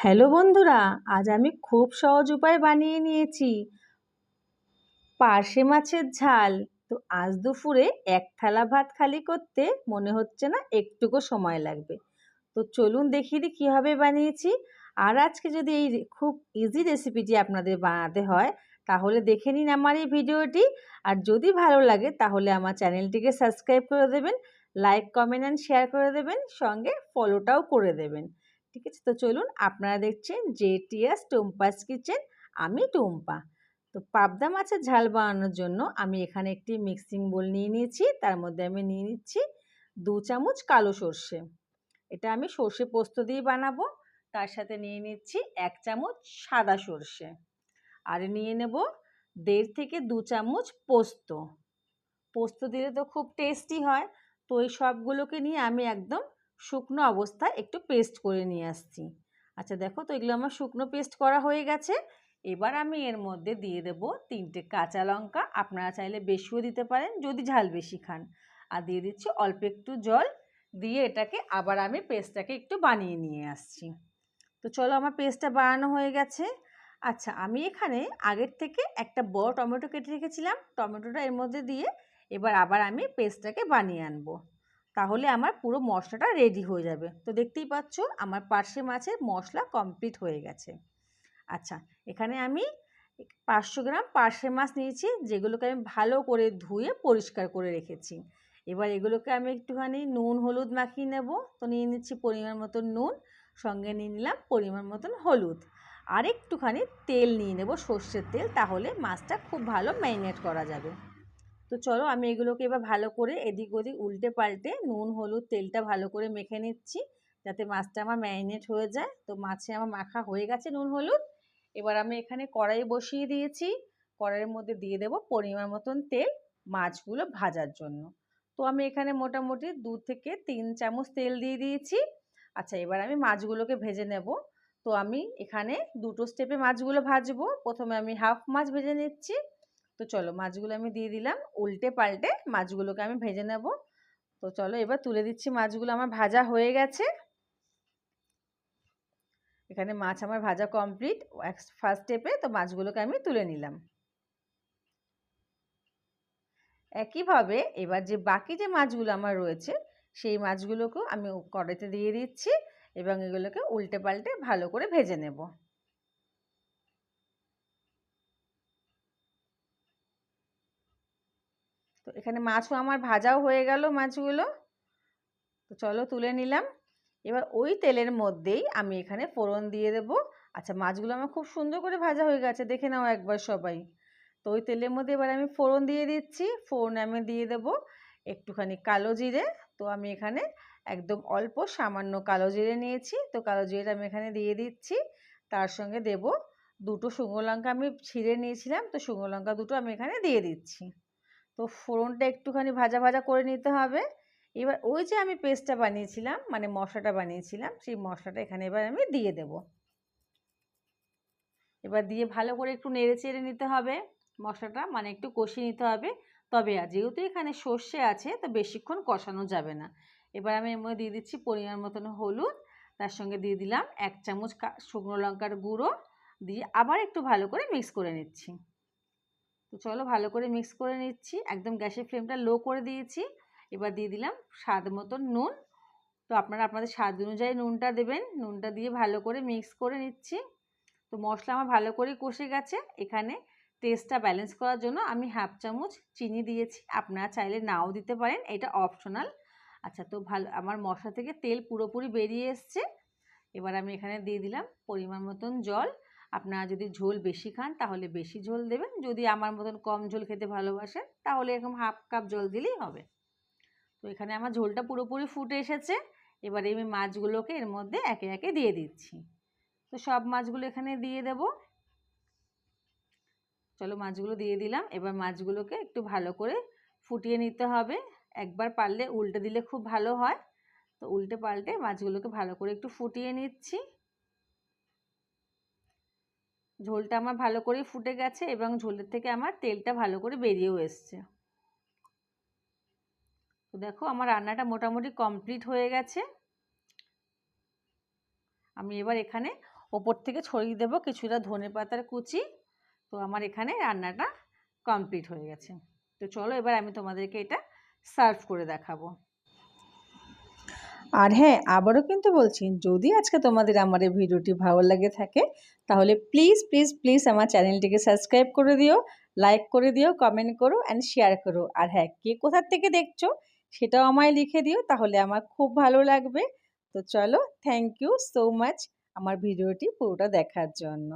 Hello বন্ধুরা, আজ আমি খুব সহজ উপায়ে বানিয়ে নিয়েছি পার্শে মাছের ঝাল। তো আজ দুপুরে এক থালা ভাত খালি করতে মনে হচ্ছে না একটুকু সময় লাগবে। তো চলুন দেখিয়ে দিই কীভাবে বানিয়েছি। আর আজকে যদি এই খুব ইজি রেসিপিটি আপনাদের বানাতে হয় তাহলে দেখে নিন আমার এই ভিডিওটি। আর যদি ভালো লাগে তাহলে আমার চ্যানেলটিকে সাবস্ক্রাইব করে দেবেন, লাইক কমেন্ট অ্যান্ড শেয়ার করে দেবেন, সঙ্গে ফলোটাও করে দেবেন। ঠিক আছে, তো চলুন। আপনারা দেখছেন জেটিএস টুম্পাস কিচেন, আমি টুম্পা। তো পাবদা মাছের ঝাল বানানোর জন্য আমি এখানে একটি মিক্সিং বোল নিয়ে নিয়েছি। তার মধ্যে আমি নিয়ে নিচ্ছি 2 চামচ কালো সর্ষে, এটা আমি সর্ষে পোস্ত দিয়ে বানাবো। তার সাথে নিয়ে নিচ্ছি 1 চামচ সাদা সর্ষে, আর নিয়ে নেব 1.5 থেকে 2 চামচ পোস্ত। পোস্ত দিলে তো খুব টেস্টি হয়। তো এই সবগুলোকে নিয়ে আমি একদম শুকনো অবস্থায় একটু পেস্ট করে নিয়ে আসছি। আচ্ছা দেখো, তো এগুলো আমার শুকনো পেস্ট করা হয়ে গেছে। এবার আমি এর মধ্যে দিয়ে দেব 3টে কাঁচা লঙ্কা, আপনারা চাইলে বেশিও দিতে পারেন যদি ঝাল বেশি খান। আর দিয়ে দিচ্ছি অল্প একটু জল, দিয়ে এটাকে আবার আমি পেস্টটাকে একটু বানিয়ে নিয়ে আসছি। তো চলো, আমার পেস্টটা বানানো হয়ে গেছে। আচ্ছা, আমি এখানে আগের থেকে একটা বড় টমেটো কেটে রেখেছিলাম, টমেটোটা এর মধ্যে দিয়ে এবার আবার আমি পেস্টটাকে বানিয়ে আনবো। তাহলে আমার পুরো মশলাটা রেডি হয়ে যাবে। তো দেখতেই পাচ্ছ আমার পার্শে মাছের মশলা কমপ্লিট হয়ে গেছে। আচ্ছা, এখানে আমি 500 গ্রাম পার্শে মাছ নিয়েছি, যেগুলোকে আমি ভালো করে ধুয়ে পরিষ্কার করে রেখেছি। এবার এগুলোকে আমি একটুখানি নুন হলুদ মাখিয়ে নেব। তো নিয়ে নিচ্ছি পরিমাণ মতন নুন, সঙ্গে নিয়ে নিলাম পরিমাণ মতন হলুদ, আর একটুখানি তেল নিয়ে নেব, সর্ষের তেল, তাহলে মাছটা খুব ভালো ম্যারিনেট করা যাবে। তো চলো, আমি এগুলোকে এবার ভালো করে এদিক ওদিক উল্টে পাল্টে নুন হলুদ তেলটা ভালো করে মেখে নিচ্ছি, যাতে মাছটা আমার ম্যারিনেট হয়ে যায়। তো মাছে আমার মাখা হয়ে গেছে নুন হলুদ। এবার আমি এখানে কড়াই বসিয়ে দিয়েছি, কড়াইয়ের মধ্যে দিয়ে দেব পরিমাণ মতন তেল মাছগুলো ভাজার জন্য। তো আমি এখানে মোটামুটি 2 থেকে 3 চামচ তেল দিয়ে দিয়েছি। আচ্ছা, এবার আমি মাছগুলোকে ভেজে নেব। তো আমি এখানে দুটো স্টেপে মাছগুলো ভাজবো। প্রথমে আমি হাফ মাছ ভেজে নিচ্ছি। তো চলো, মাছগুলো আমি দিয়ে দিলাম, উল্টে পাল্টে মাছগুলোকে আমি ভেজে নেব। তো চলো, এবার তুলে দিচ্ছি, মাছগুলো আমার ভাজা হয়ে গেছে। এখানে মাছ আমার ভাজা কমপ্লিট ফার্স্ট স্টেপে। তো মাছগুলোকে আমি তুলে নিলাম। একইভাবে এবার যে বাকি যে মাছগুলো আমার রয়েছে সেই মাছগুলোকেও আমি কড়াইতে দিয়ে দিচ্ছি এবং এগুলোকে উল্টে পাল্টে ভালো করে ভেজে নেব। তো এখানে মাছও আমার ভাজাও হয়ে গেল মাছগুলো। তো চলো, তুলে নিলাম। এবার ওই তেলের মধ্যেই আমি এখানে ফোড়ন দিয়ে দেবো। আচ্ছা, মাছগুলো আমার খুব সুন্দর করে ভাজা হয়ে গেছে, দেখে নাও একবার সবাই। তো ওই তেলের মধ্যে এবার আমি ফোড়ন দিয়ে দিচ্ছি। ফোড়নে আমি দিয়ে দেবো একটুখানি কালো জিরে। তো আমি এখানে একদম অল্প সামান্য কালো জিরে নিয়েছি। তো কালো জিরেটা আমি এখানে দিয়ে দিচ্ছি। তার সঙ্গে দেব দুটো শুকনো লঙ্কা আমি ছিঁড়ে নিয়েছিলাম। তো শুকনো লঙ্কা দুটো আমি এখানে দিয়ে দিচ্ছি। তো ফোড়নটা একটুখানি ভাজা ভাজা করে নিতে হবে। এবার ওই যে আমি পেস্টটা বানিয়েছিলাম, মানে মশলাটা বানিয়েছিলাম, সেই মশলাটা এখানে এবার আমি দিয়ে দেব। এবার দিয়ে ভালো করে একটু নেড়ে চেড়ে নিতে হবে মশলাটা, মানে একটু কষিয়ে নিতে হবে। তবে যেহেতু এখানে সর্ষে আছে তো বেশিক্ষণ কষানো যাবে না। এবার আমি এর মধ্যে দিয়ে দিচ্ছি পরিমাণ মতন হলুদ, তার সঙ্গে দিয়ে দিলাম 1 চামচ শুকনো লঙ্কার গুঁড়ো, দিয়ে আবার একটু ভালো করে মিক্স করে নিচ্ছি। তো চলো, ভালো করে মিক্স করে নিচ্ছি, একদম গ্যাসের ফ্লেমটা লো করে দিয়েছি। এবার দিয়ে দিলাম স্বাদ মতন নুন। তো আপনারা আপনাদের স্বাদ অনুযায়ী নুনটা দেবেন। নুনটা দিয়ে ভালো করে মিক্স করে নিচ্ছি। তো মশলা আমার ভালো করে কষে গেছে। এখানে টেস্টটা ব্যালেন্স করার জন্য আমি হাফ চামচ চিনি দিয়েছি, আপনারা চাইলে নাও দিতে পারেন, এটা অপশনাল। আচ্ছা, তো ভালো আমার মশলা থেকে তেল পুরোপুরি বেরিয়ে এসছে। এবার আমি এখানে দিয়ে দিলাম পরিমাণ মতন জল। আপনারা যদি ঝোল বেশি খান তাহলে বেশি ঝোল দেবেন, যদি আমার মতন কম ঝোল খেতে ভালোবাসেন তাহলে এরকম হাফ কাপ জল দিলেই হবে। তো এখানে আমার ঝোলটা পুরোপুরি ফুটে এসেছে। এবার আমি মাছগুলোকে এর মধ্যে একে একে দিয়ে দিচ্ছি। তো সব মাছগুলো এখানে দিয়ে দেব। চলো, মাছগুলো দিয়ে দিলাম। এবার মাছগুলোকে একটু ভালো করে ফুটিয়ে নিতে হবে। একবার পারলে উল্টে দিলে খুব ভালো হয়। তো উল্টে পাল্টে মাছগুলোকে ভালো করে একটু ফুটিয়ে নিচ্ছি। ঝোলটা আমার ভালো করে ফুটে গেছে এবং ঝোলের থেকে আমার তেলটা ভালো করে বেরিয়েও এসছে। তো দেখো, আমার রান্নাটা মোটামুটি কমপ্লিট হয়ে গেছে। আমি এবার এখানে ওপর থেকে ছড়িয়ে দেবো কিছুটা ধনেপাতার কুচি। তো আমার এখানে রান্নাটা কমপ্লিট হয়ে গেছে। তো চলো এবার আমি তোমাদেরকে এটা সার্ভ করে দেখাবো। আর হ্যাঁ, আবারও কিন্তু বলছি, যদি আজকে তোমাদের আমার এই ভিডিওটি ভালো লাগে থাকে তাহলে প্লিজ প্লিজ প্লিজ আমার চ্যানেলটিকে সাবস্ক্রাইব করে দিও, লাইক করে দিও, কমেন্ট করো অ্যান্ড শেয়ার করো। আর হ্যাঁ, কে কোথার থেকে দেখছো সেটাও আমায় লিখে দিও, তাহলে আমার খুব ভালো লাগবে। তো চলো, থ্যাংক ইউ সো মাচ আমার ভিডিওটি পুরোটা দেখার জন্য।